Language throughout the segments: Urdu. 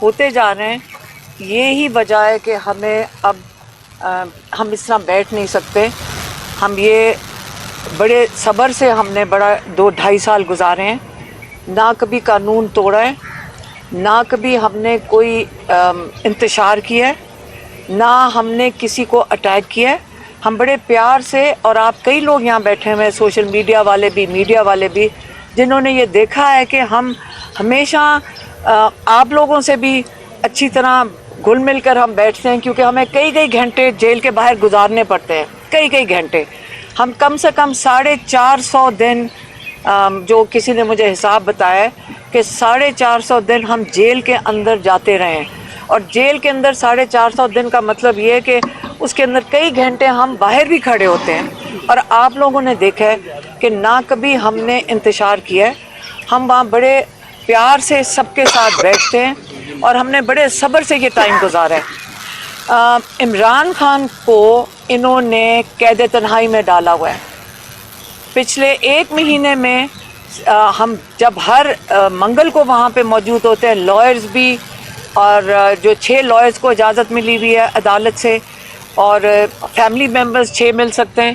ہوتے جا رہے ہیں. یہی وجہ ہے کہ ہمیں اب ہم اس طرح بیٹھ نہیں سکتے. ہم یہ بڑے صبر سے ہم نے بڑا 2-2.5 سال گزارے ہیں. نہ کبھی قانون توڑا ہے, نہ کبھی ہم نے کوئی انتشار کیا ہے, نہ ہم نے کسی کو اٹیک کیا ہے. ہم بڑے پیار سے, اور آپ کئی لوگ یہاں بیٹھے ہوئے ہیں, سوشل میڈیا والے بھی, میڈیا والے بھی, جنہوں نے یہ دیکھا ہے کہ ہم ہمیشہ آپ لوگوں سے بھی اچھی طرح گھل مل کر ہم بیٹھتے ہیں, کیونکہ ہمیں کئی گھنٹے جیل کے باہر گزارنے پڑتے ہیں, کئی گھنٹے. ہم کم سے کم 450 دن, جو کسی نے مجھے حساب بتایا ہے کہ 450 دن ہم جیل کے اندر جاتے رہے ہیں. اور جیل کے اندر 450 دن کا مطلب یہ ہے کہ اس کے اندر کئی گھنٹے ہم باہر بھی کھڑے ہوتے ہیں. اور آپ لوگوں نے دیکھا ہے کہ نہ کبھی ہم نے انتشار کیا ہے. ہم وہاں بڑے پیار سے سب کے ساتھ بیٹھتے ہیں, اور ہم نے بڑے صبر سے یہ ٹائم گزارا ہے. عمران خان کو انہوں نے قید تنہائی میں ڈالا ہوا ہے. پچھلے 1 مہینے میں ہم جب ہر منگل کو وہاں پہ موجود ہوتے ہیں, لائرز بھی, اور جو 6 لائرز کو اجازت ملی ہوئی ہے عدالت سے, اور فیملی ممبرز 6 مل سکتے ہیں.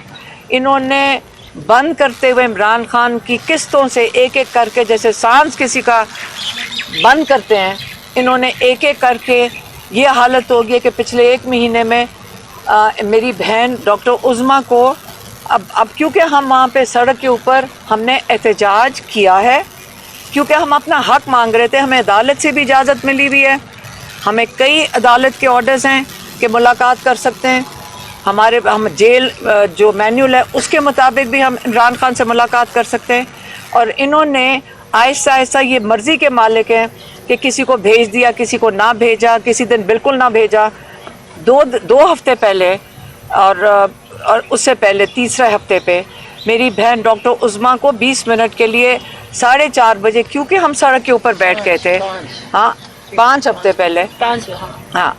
انہوں نے بند کرتے ہوئے عمران خان کی قسطوں سے ایک کر کے, جیسے سانس کسی کا بند کرتے ہیں, انہوں نے ایک کر کے یہ حالت ہو گئی کہ پچھلے 1 مہینے میں میری بہن ڈاکٹر عظمیٰ کو اب کیونکہ ہم وہاں پہ سڑک کے اوپر ہم نے احتجاج کیا ہے, کیونکہ ہم اپنا حق مانگ رہے تھے. ہمیں عدالت سے بھی اجازت ملی ہوئی ہے, ہمیں کئی عدالت کے آرڈرز ہیں کہ ملاقات کر سکتے ہیں. ہم جیل جو مینیول ہے اس کے مطابق بھی ہم عمران خان سے ملاقات کر سکتے ہیں. اور انہوں نے آہستہ آہستہ, یہ مرضی کے مالک ہیں کہ کسی کو بھیج دیا, کسی کو نہ بھیجا, کسی دن بالکل نہ بھیجا. 2 ہفتے پہلے اور اس سے پہلے تیسرے ہفتے پہ میری بہن ڈاکٹر عظمیٰ کو 20 منٹ کے لیے 4:30 بجے, کیونکہ ہم سڑک کے اوپر بیٹھ گئے تھے, ہاں 5 ہفتے پہلے, ہاں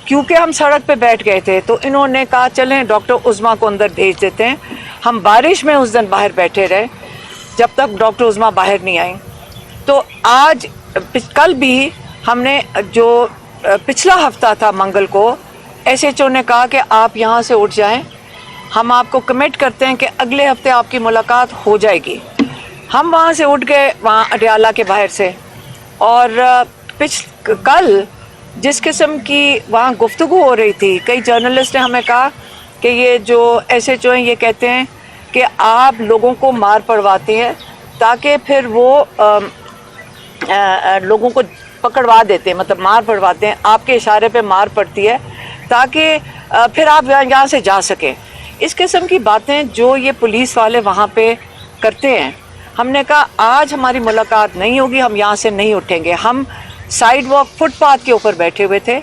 کیونکہ ہم سڑک پہ بیٹھ گئے تھے, تو انہوں نے کہا چلیں ڈاکٹر عظمیٰ کو اندر بھیج دیتے ہیں. ہم بارش میں اس دن باہر بیٹھے رہے جب تک ڈاکٹر عظمیٰ باہر نہیں آئیں. تو آج کل بھی ہم نے, جو پچھلا ہفتہ تھا منگل کو, ایس ایچ او نے کہا کہ آپ یہاں سے اٹھ جائیں, ہم آپ کو کمٹ کرتے ہیں کہ اگلے ہفتے آپ کی ملاقات ہو جائے گی. ہم وہاں سے اٹھ گئے, وہاں اڈیالہ کے باہر سے, اور کل جس قسم کی وہاں گفتگو ہو رہی تھی, کئی جرنلسٹ نے ہمیں کہا کہ یہ جو ایس ایچ او ہیں یہ کہتے ہیں کہ آپ لوگوں کو مار پڑواتے ہیں تاکہ پھر وہ لوگوں کو پکڑوا دیتے ہیں, مطلب مار پڑواتے ہیں, آپ کے اشارے پہ مار پڑتی ہے تاکہ پھر آپ یہاں سے جا سکیں. اس قسم کی باتیں جو یہ پولیس والے وہاں پہ کرتے ہیں. ہم نے کہا آج ہماری ملاقات نہیں ہوگی, ہم یہاں سے نہیں اٹھیں گے. ہم سائیڈ واک فٹ پاتھ کے اوپر بیٹھے ہوئے تھے,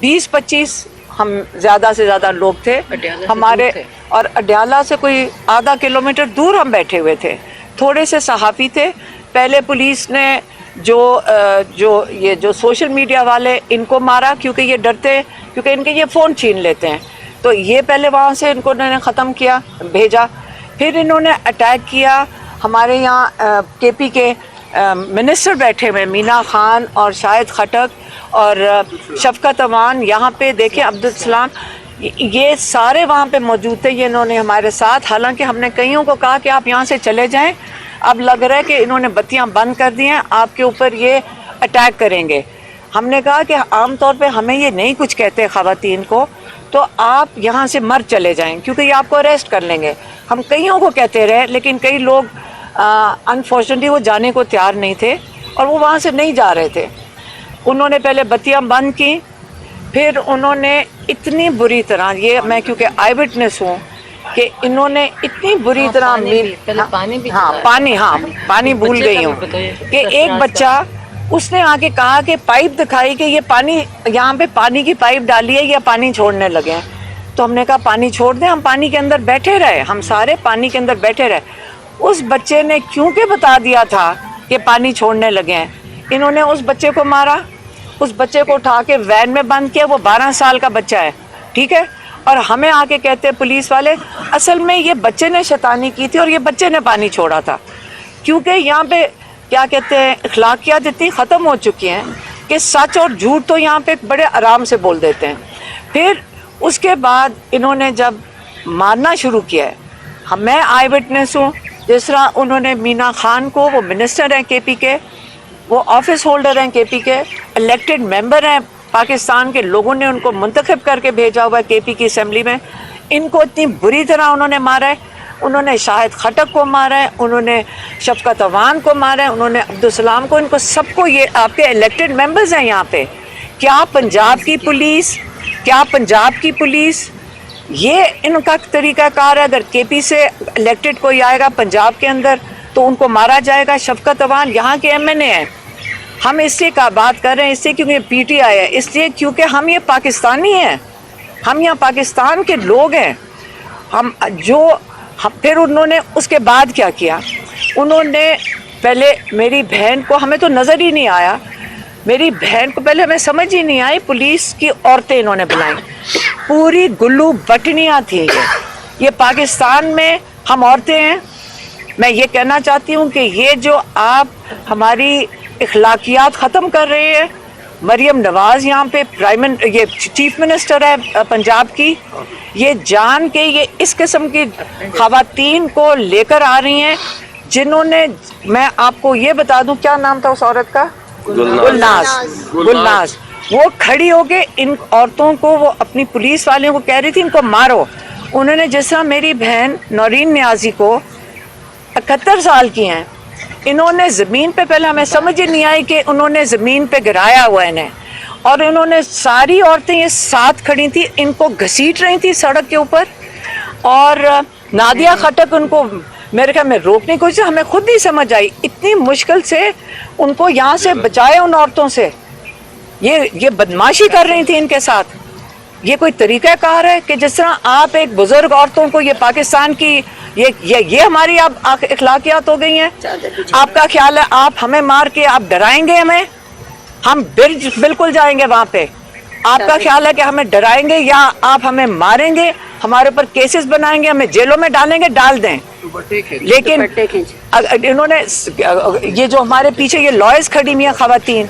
20-25 ہم زیادہ سے زیادہ لوگ تھے ہمارے, اور اڈیالہ سے کوئی آدھا کلومیٹر دور ہم بیٹھے ہوئے تھے. تھوڑے سے صحافی تھے. پہلے پولیس نے جو سوشل میڈیا والے ان کو مارا, کیونکہ یہ ڈرتے, کیونکہ ان کے یہ فون چھین لیتے ہیں, تو یہ پہلے وہاں سے ان کو انہوں نے ختم کیا, بھیجا. پھر انہوں نے اٹیک کیا. ہمارے یہاں کے پی کے منسٹر بیٹھے ہوئے, مینا خان اور شاہد خٹک اور شفقت امان, یہاں پہ دیکھیں عبدالسلام, یہ سارے وہاں پہ موجود تھے. یہ انہوں نے ہمارے ساتھ, حالانکہ ہم نے کئیوں کو کہا کہ آپ یہاں سے چلے جائیں, اب لگ رہا ہے کہ انہوں نے بتیاں بند کر دی ہیں, آپ کے اوپر یہ اٹیک کریں گے. ہم نے کہا کہ عام طور پہ ہمیں یہ نہیں کچھ کہتے خواتین کو, تو آپ یہاں سے مر چلے جائیں, کیونکہ یہ آپ کو اریسٹ کر لیں گے. ہم کئیوں کو کہتے رہے, لیکن کئی لوگ انفارچونیٹلی وہ جانے کو تیار نہیں تھے, اور وہ وہاں سے نہیں جا رہے تھے. انہوں نے پہلے بتیاں بند کی, پھر انہوں نے اتنی بری طرح, یہ میں کیونکہ آئی وٹنس ہوں, کہ انہوں نے اتنی بری طرح پانی بھول گئی ہوں, کہ ایک بچہ اس نے آ کے کہا کہ پائپ دکھائی کہ یہ پانی, یہاں پہ پانی کی پائپ ڈالی ہے یا پانی چھوڑنے لگے ہیں. تو ہم نے کہا پانی چھوڑ دیں, ہم پانی کے اندر بیٹھے رہے, ہم سارے پانی کے اندر بیٹھے رہے. اس بچے نے کیونکہ بتا دیا تھا کہ پانی چھوڑنے لگے ہیں, انہوں نے اس بچے کو مارا. اس بچے کو اٹھا کے وین میں بند کیا, وہ 12 سال کا بچہ ہے, ٹھیک ہے. اور ہمیں آ کے کہتے پولیس والے, اصل میں یہ بچے نے شیطانی کی تھی اور یہ بچے نے پانی چھوڑا تھا, کیونکہ یہاں پہ کیا کہتے ہیں اخلاقیات اتنی ختم ہو چکی ہیں. کہ سچ اور جھوٹ تو یہاں پہ بڑے آرام سے بول دیتے ہیں. پھر اس کے بعد انہوں نے جب مارنا شروع کیا ہے، میں آئی وٹنس ہوں. جس طرح انہوں نے مینا خان کو، وہ منسٹر ہیں کے پی کے، وہ آفس ہولڈر ہیں کے پی کے، الیکٹڈ ممبر ہیں پاکستان کے، لوگوں نے ان کو منتخب کر کے بھیجا ہوا ہے کے پی کی اسمبلی میں. ان کو اتنی بری طرح انہوں نے مارا ہے. انہوں نے شاہد خٹک کو مارا ہے، انہوں نے شفقت عوان کو مارا ہے، انہوں نے عبدالسلام کو، ان کو سب کو. یہ آپ کے الیکٹڈ ممبرز ہیں یہاں پہ. کیا پنجاب کی پولیس یہ ان کا طریقہ کار ہے؟ اگر کے پی سے الیکٹڈ کوئی آئے گا پنجاب کے اندر تو ان کو مارا جائے گا. شفقت عوان یہاں کے ایم این اے ہیں. ہم اس لیے کا بات کر رہے ہیں، اس لیے کیونکہ پی ٹی آئی ہے، اس لیے کیونکہ ہم یہ پاکستانی ہیں، ہم یہاں پاکستان کے لوگ ہیں. پھر انہوں نے اس کے بعد کیا کیا؟ انہوں نے پہلے میری بہن کو، ہمیں تو نظر ہی نہیں آیا، میری بہن کو پہلے ہمیں سمجھ ہی نہیں آئی، پولیس کی عورتیں انہوں نے بلائیں. پوری گلو بٹنیاں تھیں. یہ پاکستان میں ہم عورتیں ہیں. میں یہ کہنا چاہتی ہوں کہ یہ جو آپ ہماری اخلاقیات ختم کر رہے ہیں. مریم نواز یہاں پہ یہ چیف منسٹر ہے پنجاب کی، یہ جان کے یہ اس قسم کی خواتین کو لے کر آ رہی ہیں جنہوں نے، میں آپ کو یہ بتا دوں کیا نام تھا اس عورت کا، گلناز. وہ کھڑی ہو کے ان عورتوں کو، وہ اپنی پولیس والوں کو کہہ رہی تھی ان کو مارو. انہوں نے جس طرح میری بہن نورین نیازی کو 71 سال کی ہیں، انہوں نے زمین پہ، پہلے ہمیں سمجھ ہی نہیں آئی کہ انہوں نے زمین پہ گرایا ہوا انہیں، اور انہوں نے ساری عورتیں یہ ساتھ کھڑی تھی، ان کو گھسیٹ رہی تھی سڑک کے اوپر. اور نادیہ خٹک ان کو میرے خیال میں روکنے کی کوشش، ہمیں خود نہیں سمجھ آئی، اتنی مشکل سے ان کو یہاں سے بچائے ان عورتوں سے. یہ بدماشی کر رہی تھی ان کے ساتھ. یہ کوئی طریقہ کار ہے کہ جس طرح آپ ایک بزرگ عورتوں کو، یہ پاکستان کی یہ ہماری اب اخلاقیات ہو گئی ہیں. آپ کا خیال ہے آپ ہمیں مار کے آپ ڈرائیں گے ہمیں؟ ہم بالکل جائیں گے وہاں پہ. آپ کا خیال ہے کہ ہمیں ڈرائیں گے یا آپ ہمیں ماریں گے، ہمارے اوپر کیسز بنائیں گے، ہمیں جیلوں میں ڈالیں گے؟ ڈال دیں. لیکن انہوں نے یہ جو ہمارے پیچھے یہ لائرز کھڑی ہوئی ہیں خواتین،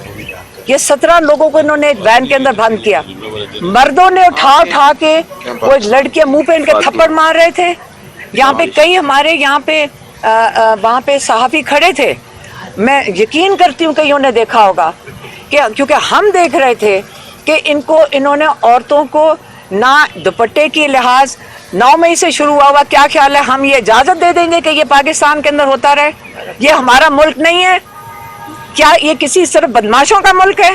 یہ 17 لوگوں کو انہوں نے ایک وین کے اندر بند کیا. مردوں نے اٹھا کے وہ لڑکیاں منہ پہ ان کے تھپڑ مار رہے تھے. یہاں پہ کئی ہمارے یہاں پہ وہاں پہ صحافی کھڑے تھے، میں یقین کرتی ہوں کہ انہوں نے دیکھا ہوگا کہ کیونکہ ہم دیکھ رہے تھے کہ انہوں نے عورتوں کو نہ دوپٹے کی لحاظ 9 مئی سے شروع ہوا. کیا خیال ہے ہم یہ اجازت دے دیں گے کہ یہ پاکستان کے اندر ہوتا رہے؟ یہ ہمارا ملک نہیں ہے کیا؟ یہ کسی صرف بدماشوں کا ملک ہے؟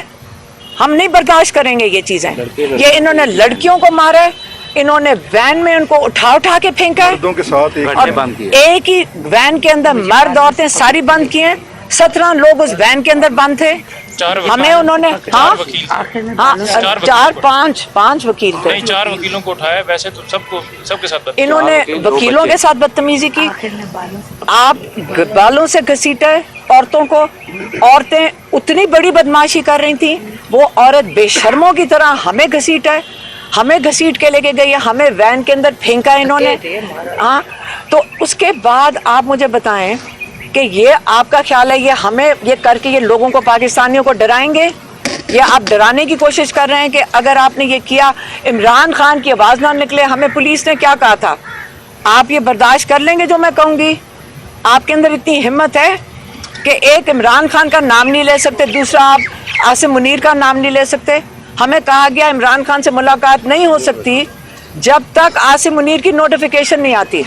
ہم نہیں برداشت کریں گے یہ چیزیں. یہ انہوں نے لڑکیوں کو مارا ہے، انہوں نے وین میں ان کو اٹھا کے پھینکا ہے، اور ایک ہی وین کے اندر مرد عورتیں ساری بند کی ہیں. 17 لوگ اس وین کے اندر بند تھے. ہمیں انہوں نے پانچ وکیل تھے، 4 وکیلوں کو اٹھایا. ویسے تو سب کے ساتھ انہوں نے وکیلوں کے ساتھ بدتمیزی کی. آپ بالوں سے گھسیٹے عورتوں کو. عورتیں اتنی بڑی بدماشی کر رہی تھیں، وہ عورت بے شرموں کی طرح ہمیں گھسیٹا ہے، ہمیں گھسیٹ کے لے کے گئی ہے، ہمیں وین کے اندر پھینکا انہوں نے. ہاں، تو اس کے بعد آپ مجھے بتائیں کہ یہ آپ کا خیال ہے یہ ہمیں یہ کر کے یہ لوگوں کو، پاکستانیوں کو ڈرائیں گے؟ یہ آپ ڈرانے کی کوشش کر رہے ہیں کہ اگر آپ نے یہ کیا، عمران خان کی آواز نہ نکلے. ہمیں پولیس نے کیا کہا تھا؟ آپ یہ برداشت کر لیں گے جو میں کہوں گی؟ آپ کے اندر اتنی ہمت ہے کہ ایک عمران خان کا نام نہیں لے سکتے، دوسرا آپ عاصم منیر کا نام نہیں لے سکتے. ہمیں کہا گیا عمران خان سے ملاقات نہیں ہو سکتی جب تک عاصم منیر کی نوٹیفیکیشن نہیں آتی.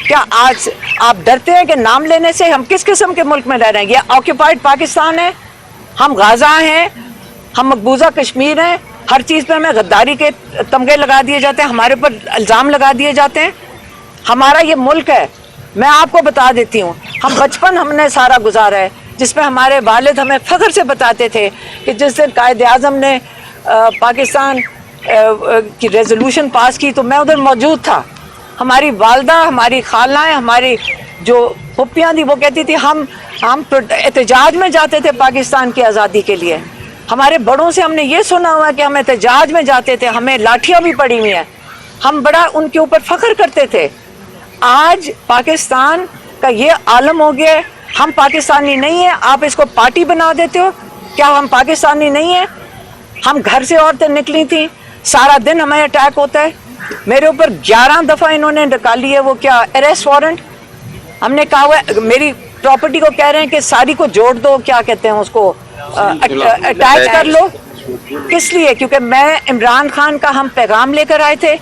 کیا آج آپ ڈرتے ہیں کہ نام لینے سے؟ ہم کس قسم کے ملک میں رہ رہے ہیں؟ یہ آکوپائڈ پاکستان ہے، ہم غازہ ہیں، ہم مقبوضہ کشمیر ہیں. ہر چیز پہ ہمیں غداری کے تمغے لگا دیے جاتے ہیں، ہمارے اوپر الزام لگا دیے جاتے ہیں. ہمارا یہ ملک ہے. میں آپ کو بتا دیتی ہوں، ہم بچپن ہم نے سارا گزارا ہے جس میں ہمارے والد ہمیں فخر سے بتاتے تھے کہ جس دن قائد اعظم نے پاکستان کی ریزولوشن پاس کی تو میں ادھر موجود تھا. ہماری والدہ، ہماری خالائیں، ہماری جو پھپھیاں تھیں وہ کہتی تھی ہم احتجاج میں جاتے تھے پاکستان کی آزادی کے لیے. ہمارے بڑوں سے ہم نے یہ سنا ہوا کہ ہم احتجاج میں جاتے تھے، ہمیں لاٹھیاں بھی پڑی ہوئی ہیں. ہم بڑا ان کے اوپر فخر کرتے تھے. آج پاکستان کا یہ عالم ہو گیا ہے، ہم پاکستانی نہیں ہیں، آپ اس کو پارٹی بنا دیتے ہو. کیا ہم پاکستانی نہیں ہیں؟ ہم گھر سے عورتیں نکلی تھیں, سارا دن ہمیں اٹیک ہوتا ہے. میرے اوپر 11 دفعہ انہوں نے نکالی ہے وہ کیا اریسٹ وارنٹ. ہم نے کہا ہوا ہے میری پراپرٹی کو کہہ رہے ہیں کہ ساری کو جوڑ دو, کیا کہتے ہیں اس کو, اٹیچ کر لو. کس لیے؟ کیونکہ میں عمران خان کا ہم پیغام لے کر آئے تھے.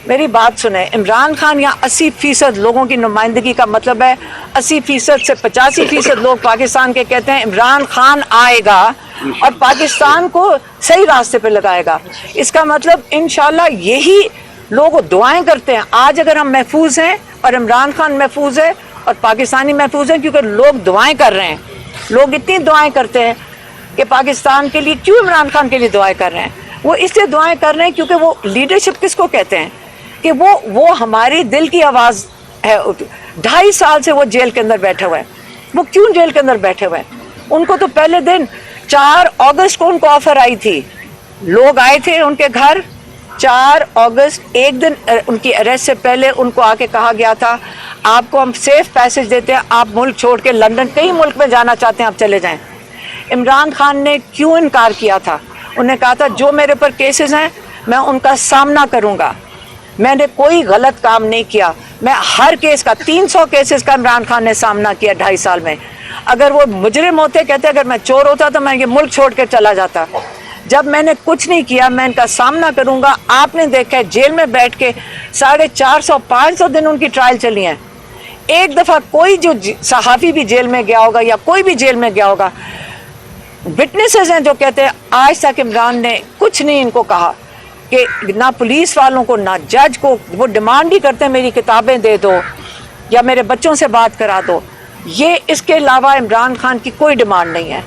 میری بات سنیں, عمران خان یہاں 80% لوگوں کی نمائندگی کا مطلب ہے 80% سے 85% لوگ پاکستان کے کہتے ہیں عمران خان آئے گا اور پاکستان کو صحیح راستے پہ لگائے گا. اس کا مطلب انشاءاللہ یہی لوگ دعائیں کرتے ہیں. آج اگر ہم محفوظ ہیں اور عمران خان محفوظ ہے اور پاکستانی محفوظ ہیں, کیونکہ لوگ دعائیں کر رہے ہیں. لوگ اتنی دعائیں کرتے ہیں کہ پاکستان کے لیے, کیوں عمران خان کے لیے دعائیں کر رہے ہیں؟ وہ اس لیے دعائیں کر رہے ہیں کیونکہ وہ لیڈرشپ کس کو کہتے ہیں کہ وہ ہماری دل کی آواز ہے. 2.5 سال سے وہ جیل کے اندر بیٹھے ہوئے ہیں. وہ کیوں جیل کے اندر بیٹھے ہوئے ہیں؟ ان کو تو پہلے دن 4 اگست کو ان کو آفر آئی تھی, لوگ آئے تھے ان کے گھر 4 اگست, ایک دن ان کی اریسٹ سے پہلے ان کو آ کے کہا گیا تھا آپ کو ہم سیف پیسج دیتے ہیں, آپ ملک چھوڑ کے لندن کئی ملک میں جانا چاہتے ہیں آپ چلے جائیں. عمران خان نے کیوں انکار کیا تھا؟ انہوں نے کہا تھا جو میرے پر کیسز ہیں میں ان کا سامنا کروں گا, میں نے کوئی غلط کام نہیں کیا. میں ہر کیس کا 300 کیسز کا عمران خان نے سامنا کیا 2.5 سال میں. اگر وہ مجرم ہوتے, کہتے اگر میں چور ہوتا تو میں یہ ملک چھوڑ کے چلا جاتا. جب میں نے کچھ نہیں کیا, میں ان کا سامنا کروں گا. آپ نے دیکھا ہے جیل میں بیٹھ کے 450-500 دن ان کی ٹرائل چلی ہیں. ایک دفعہ کوئی جو صحافی بھی جیل میں گیا ہوگا یا کوئی بھی جیل میں گیا ہوگا, وٹنسز ہیں جو کہتے ہیں آج تک عمران نے کچھ نہیں ان کو کہا, کہ نہ پولیس والوں کو نہ جج کو. وہ ڈیمانڈ ہی کرتے ہیں میری کتابیں دے دو یا میرے بچوں سے بات کرا دو. یہ اس کے علاوہ عمران خان کی کوئی ڈیمانڈ نہیں ہے.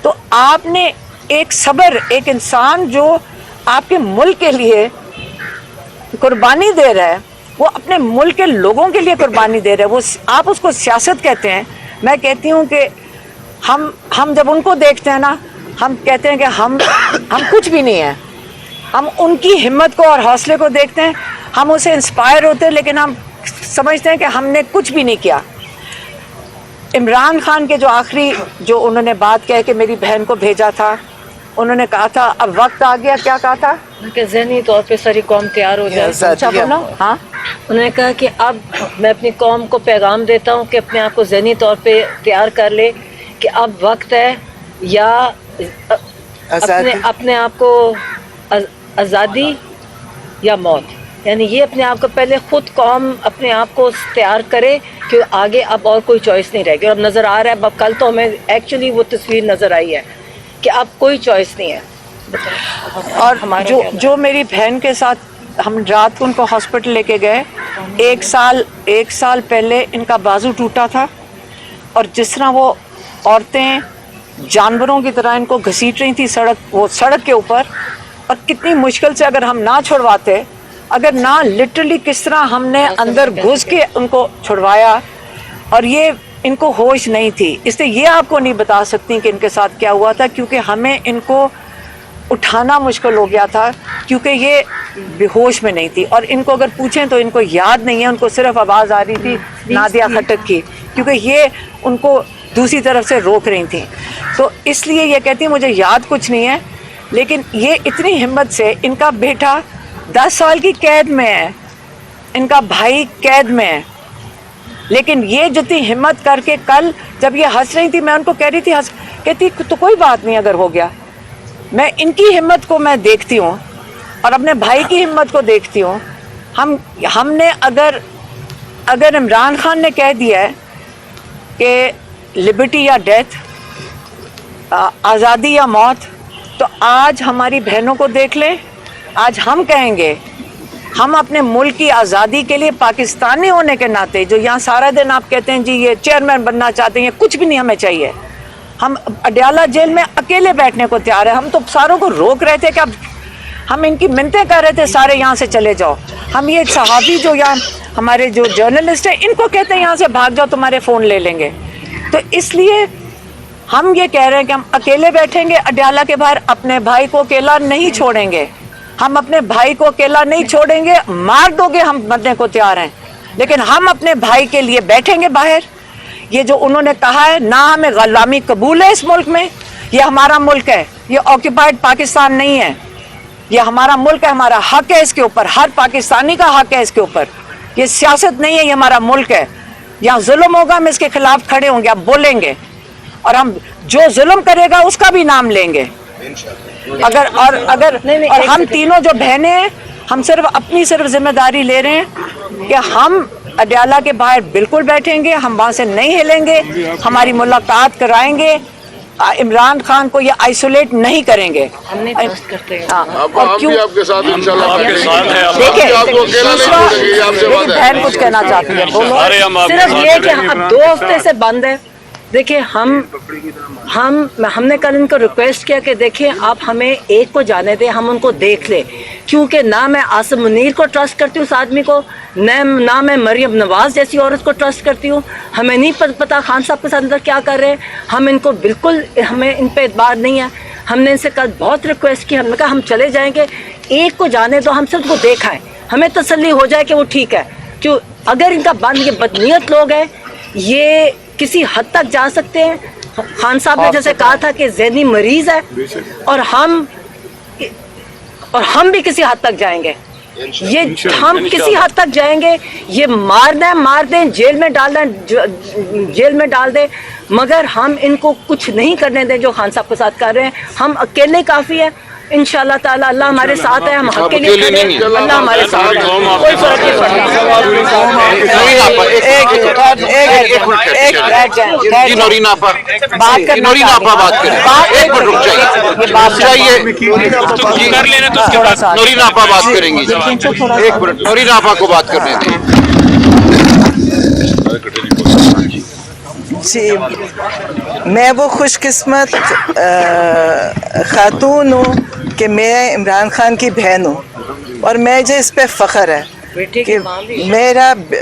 تو آپ نے ایک صبر, ایک انسان جو آپ کے ملک کے لیے قربانی دے رہا ہے, وہ اپنے ملک کے لوگوں کے لیے قربانی دے رہا ہے, وہ آپ اس کو سیاست کہتے ہیں. میں کہتی ہوں کہ ہم جب ان کو دیکھتے ہیں نا, ہم کہتے ہیں کہ ہم کچھ بھی نہیں ہیں. ہم ان کی ہمت کو اور حوصلے کو دیکھتے ہیں, ہم اسے انسپائر ہوتے ہیں, لیکن ہم سمجھتے ہیں کہ ہم نے کچھ بھی نہیں کیا. عمران خان کے جو آخری جو انہوں نے بات کہہ کے میری بہن کو بھیجا تھا, انہوں نے کہا تھا اب وقت آ گیا, کیا کہا تھا کہ ذہنی طور پہ ساری قوم تیار ہو جائے. اچھا بولو. ہاں, انہوں نے کہا کہ اب میں اپنی قوم کو پیغام دیتا ہوں کہ اپنے آپ کو ذہنی طور پہ تیار کر لے کہ اب وقت ہے یا اپنے آپ کو آزادی یا موت. یعنی یہ اپنے آپ کو پہلے خود قوم اپنے آپ کو تیار کرے کہ آگے اب اور کوئی چوائس نہیں رہے گی. اور اب نظر آ رہا ہے, اب کل تو ہمیں ایکچولی وہ تصویر نظر آئی ہے کہ اب کوئی چوائس نہیں ہے. اور جو میری بہن کے ساتھ ہم رات کو ان کو ہاسپٹل لے کے گئے, 1 سال پہلے ان کا بازو ٹوٹا تھا, اور جس طرح وہ عورتیں جانوروں کی طرح ان کو گھسیٹ رہی تھی سڑک کے اوپر, اور کتنی مشکل سے اگر ہم نہ چھڑواتے, اگر نہ لٹرلی کس طرح ہم نے اندر گھس کے ان کو چھڑوایا, اور یہ ان کو ہوش نہیں تھی. اس لیے یہ آپ کو نہیں بتا سکتی کہ ان کے ساتھ کیا ہوا تھا, کیونکہ ہمیں ان کو اٹھانا مشکل ہو گیا تھا, کیونکہ یہ بے ہوش میں نہیں تھی. اور ان کو اگر پوچھیں تو ان کو یاد نہیں ہے, ان کو صرف آواز آ رہی تھی نادیہ خٹک کی, کیونکہ یہ ان کو دوسری طرف سے روک رہی تھیں. تو اس لیے یہ کہتی ہیں مجھے یاد کچھ نہیں ہے, لیکن یہ اتنی ہمت سے, ان کا بیٹا 10 سال کی قید میں ہے, ان کا بھائی قید میں ہے, لیکن یہ جتنی ہمت کر کے کل جب یہ ہنس رہی تھی, میں ان کو کہہ رہی تھی کہتی تو کوئی بات نہیں اگر ہو گیا. میں ان کی ہمت کو میں دیکھتی ہوں اور اپنے بھائی کی ہمت کو دیکھتی ہوں. ہم نے اگر عمران خان نے کہہ دیا ہے کہ لبرٹی یا ڈیتھ, آزادی یا موت, تو آج ہماری بہنوں کو دیکھ لیں. آج ہم کہیں گے, ہم اپنے ملک کی آزادی کے لیے پاکستانی ہونے کے ناطے, جو یہاں سارا دن آپ کہتے ہیں جی یہ چیئرمین بننا چاہتے ہیں, یہ کچھ بھی نہیں ہمیں چاہیے. ہم اڈیالہ جیل میں اکیلے بیٹھنے کو تیار ہیں. ہم تو ساروں کو روک رہے تھے کہ اب ہم ان کی منتیں کر رہے تھے سارے یہاں سے چلے جاؤ. ہم یہ صحافی جو یہاں ہمارے جو جرنلسٹ ہیں, ان کو کہتے ہیں یہاں سے بھاگ جاؤ, تمہارے فون لے لیں گے. تو اس لیے ہم یہ کہہ رہے ہیں کہ ہم اکیلے بیٹھیں گے اڈیالہ کے باہر, اپنے بھائی کو اکیلا نہیں چھوڑیں گے. ہم اپنے بھائی کو اکیلا نہیں چھوڑیں گے. مار دو گے ہم مرنے کو تیار ہیں, لیکن ہم اپنے بھائی کے لیے بیٹھیں گے باہر. یہ جو انہوں نے کہا ہے, نہ ہمیں غلامی قبول ہے اس ملک میں, یہ ہمارا ملک ہے, یہ آکوپائڈ پاکستان نہیں ہے, یہ ہمارا ملک ہے, ہمارا حق ہے اس کے اوپر, ہر پاکستانی کا حق ہے اس کے اوپر. یہ سیاست نہیں ہے, یہ ہمارا ملک ہے. یہاں ظلم ہوگا ہم اس کے خلاف کھڑے ہوں گے, اب بولیں گے, اور ہم جو ظلم کرے گا اس کا بھی نام لیں گے. اگر اور ہم تینوں جو بہنیں ہیں, ہم صرف اپنی ذمہ داری لے رہے ہیں کہ ہم اڈیالہ کے باہر بالکل بیٹھیں گے, ہم وہاں سے نہیں ہلیں گے, ہماری ملاقات کرائیں گے, عمران خان کو یہ آئسولیٹ نہیں کریں گے. ہم نہیں ٹرسٹ کرتے ہیں. اور کیوں آپ کے ساتھ انشاءاللہ آپ کے ساتھ ہیں. دیکھیں آپ کو اکیلا نہیں چھوڑیں گے, یہ آپ سے میری بات ہے. بہن کچھ کہنا چاہتی ہے, بولو. صرف یہ کہ اب 2 ہفتے سے بند ہے. دیکھیں ہم نے کل ان کو ریکویسٹ کیا کہ دیکھیں آپ ہمیں ایک کو جانے دیں, ہم ان کو دیکھ لیں, کیونکہ نہ میں عاصم منیر کو ٹرسٹ کرتی ہوں اس آدمی کو, نہ میں مریم نواز جیسی عورت کو ٹرسٹ کرتی ہوں. ہمیں نہیں پتا خان صاحب کے ساتھ اندر کیا کر رہے ہیں. ہم ان کو بالکل, ہمیں ان پہ اعتبار نہیں ہے. ہم نے ان سے کل بہت ریکویسٹ کی, ہم نے کہا ہم چلے جائیں گے, ایک کو جانے دو, ہم سب کو دیکھائیں, ہمیں تسلی ہو جائے کہ وہ ٹھیک ہے. کیوں اگر ان کا بند, یہ بدنیت لوگ ہیں, یہ کسی حد تک جا سکتے ہیں. خان صاحب نے جیسے کہا تھا کہ ذہنی مریض ہے, اور ہم بھی کسی حد تک جائیں گے. یہ ہم کسی حد تک جائیں گے. یہ مار دیں, جیل میں ڈال دیں, مگر ہم ان کو کچھ نہیں کرنے دیں جو خان صاحب کے ساتھ کر رہے ہیں. ہم اکیلے کافی ہیں. انشاءاللہ تعالی اللہ ہمارے ساتھ ہے, ہم حق کے لیے کھڑے ہیں, اللہ ہمارے ساتھ ہے, کوئی فرق نہیں جی میں وہ خوش قسمت خاتون ہوں کہ میں عمران خان کی بہن ہوں, اور مجھے اس پہ فخر ہے کہ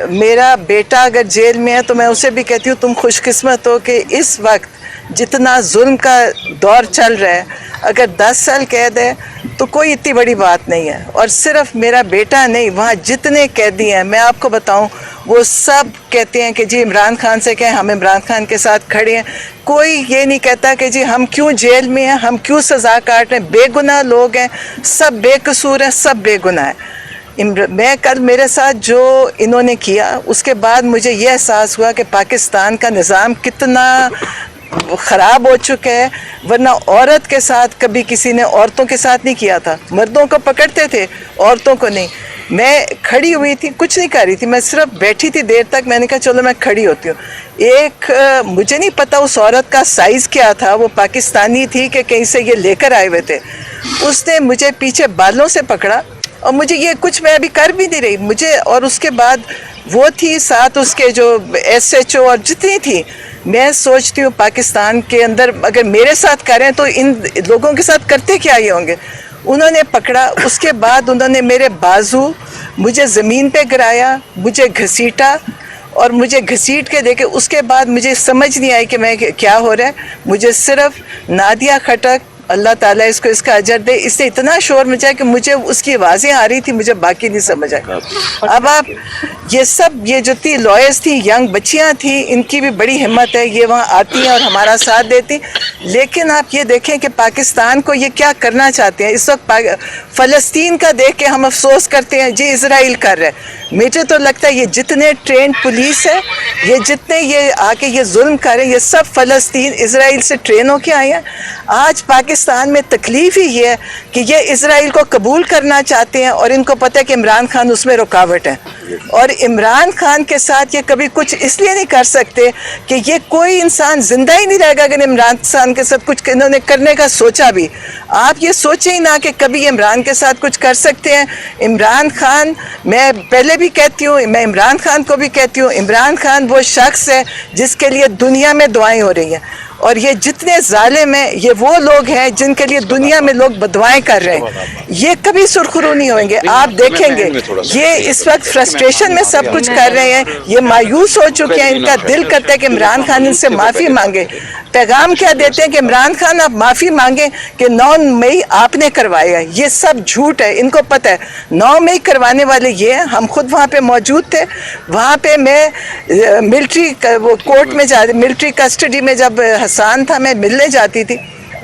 میرا بیٹا اگر جیل میں ہے تو میں اسے بھی کہتی ہوں تم خوش قسمت ہو کہ اس وقت جتنا ظلم کا دور چل رہا ہے, اگر 10 سال قید ہے تو کوئی اتنی بڑی بات نہیں ہے. اور صرف میرا بیٹا نہیں, وہاں جتنے قیدی ہیں میں آپ کو بتاؤں وہ سب کہتے ہیں کہ جی عمران خان سے کہیں, ہم عمران خان کے ساتھ کھڑے ہیں. کوئی یہ نہیں کہتا کہ جی ہم کیوں جیل میں ہیں, ہم کیوں سزا کاٹ رہے ہیں. بے گناہ لوگ ہیں, سب بے قصور ہیں, سب بے گناہ ہیں. میں کل میرے ساتھ جو انہوں نے کیا, اس کے بعد مجھے یہ احساس ہوا کہ پاکستان کا نظام کتنا خراب ہو چکا ہے. ورنہ عورت کے ساتھ کبھی کسی نے عورتوں کے ساتھ نہیں کیا تھا, مردوں کو پکڑتے تھے, عورتوں کو نہیں. میں کھڑی ہوئی تھی, کچھ نہیں کر رہی تھی, میں صرف بیٹھی تھی دیر تک. میں نے کہا چلو میں کھڑی ہوتی ہوں. ایک مجھے نہیں پتا اس عورت کا سائز کیا تھا, وہ پاکستانی تھی کہ کہیں سے یہ لے کر آئے ہوئے تھے. اس نے مجھے پیچھے بالوں سے پکڑا, اور مجھے یہ کچھ میں ابھی کر بھی نہیں رہی مجھے. اور اس کے بعد وہ تھی ساتھ اس کے جو SHO اور جتنی تھی. میں سوچتی ہوں پاکستان کے اندر اگر میرے ساتھ کریں تو ان لوگوں کے ساتھ کرتے کیا ہی ہوں گے. انہوں نے پکڑا, اس کے بعد انہوں نے میرے بازو مجھے زمین پہ گرایا, مجھے گھسیٹا, اور مجھے گھسیٹ کے دیکھے. اس کے بعد مجھے سمجھ نہیں آئی کہ میں کیا ہو رہا ہے. مجھے صرف نادیہ خٹک, اللہ تعالیٰ اس کو اس کا اجر دے, اس نے اتنا شور مچایا کہ مجھے اس کی آوازیں آ رہی تھی, مجھے باقی نہیں سمجھ آئی. اب آپ یہ جو تھی لائرز تھی, ینگ بچیاں تھیں, ان کی بھی بڑی ہمت ہے, یہ وہاں آتی ہیں اور ہمارا ساتھ دیتی. لیکن آپ یہ دیکھیں کہ پاکستان کو یہ کیا کرنا چاہتے ہیں اس وقت. فلسطین کا دیکھ کے ہم افسوس کرتے ہیں, جی اسرائیل کر رہے. مجھے تو لگتا ہے یہ جتنے ٹرینڈ پولیس ہے, یہ جتنے یہ آ کے یہ ظلم کر رہے ہیں, یہ سب فلسطین اسرائیل سے ٹرین ہو کے آئے ہیں. آج پاکستان میں تکلیف ہی یہ ہے کہ یہ اسرائیل کو قبول کرنا چاہتے ہیں, اور ان کو پتہ ہے کہ عمران خان اس میں رکاوٹ ہے. اور عمران خان کے ساتھ یہ کبھی کچھ اس لیے نہیں کر سکتے کہ یہ کوئی انسان زندہ ہی نہیں رہے گا اگر عمران خان کے ساتھ کچھ انہوں نے کرنے کا سوچا بھی. آپ یہ سوچیں ہی نہ کہ کبھی عمران کے ساتھ کچھ کر سکتے ہیں. عمران خان, میں پہلے بھی کہتی ہوں, میں عمران خان کو بھی کہتی ہوں, عمران خان وہ شخص ہے جس کے لیے دنیا میں دعائیں ہو رہی ہیں. اور یہ جتنے ظالم ہیں یہ وہ لوگ ہیں جن کے لیے دنیا میں لوگ بدوائیں کر رہے ہیں. یہ کبھی سرخرو نہیں ہوئیں گے. آپ دیکھیں گے یہ اس وقت فرسٹریشن میں سب کچھ کر رہے ہیں, یہ مایوس ہو چکے ہیں. ان کا دل کرتا ہے کہ عمران خان ان سے معافی مانگے. پیغام کیا دیتے ہیں کہ عمران خان آپ معافی مانگیں کہ 9 مئی آپ نے کروایا. یہ سب جھوٹ ہے, ان کو پتہ ہے 9 مئی کروانے والے یہ ہیں. ہم خود وہاں پہ موجود تھے. وہاں پہ میں ملٹری کورٹ میں ملٹری کسٹڈی میں جب حسان تھا میں ملنے جاتی تھی.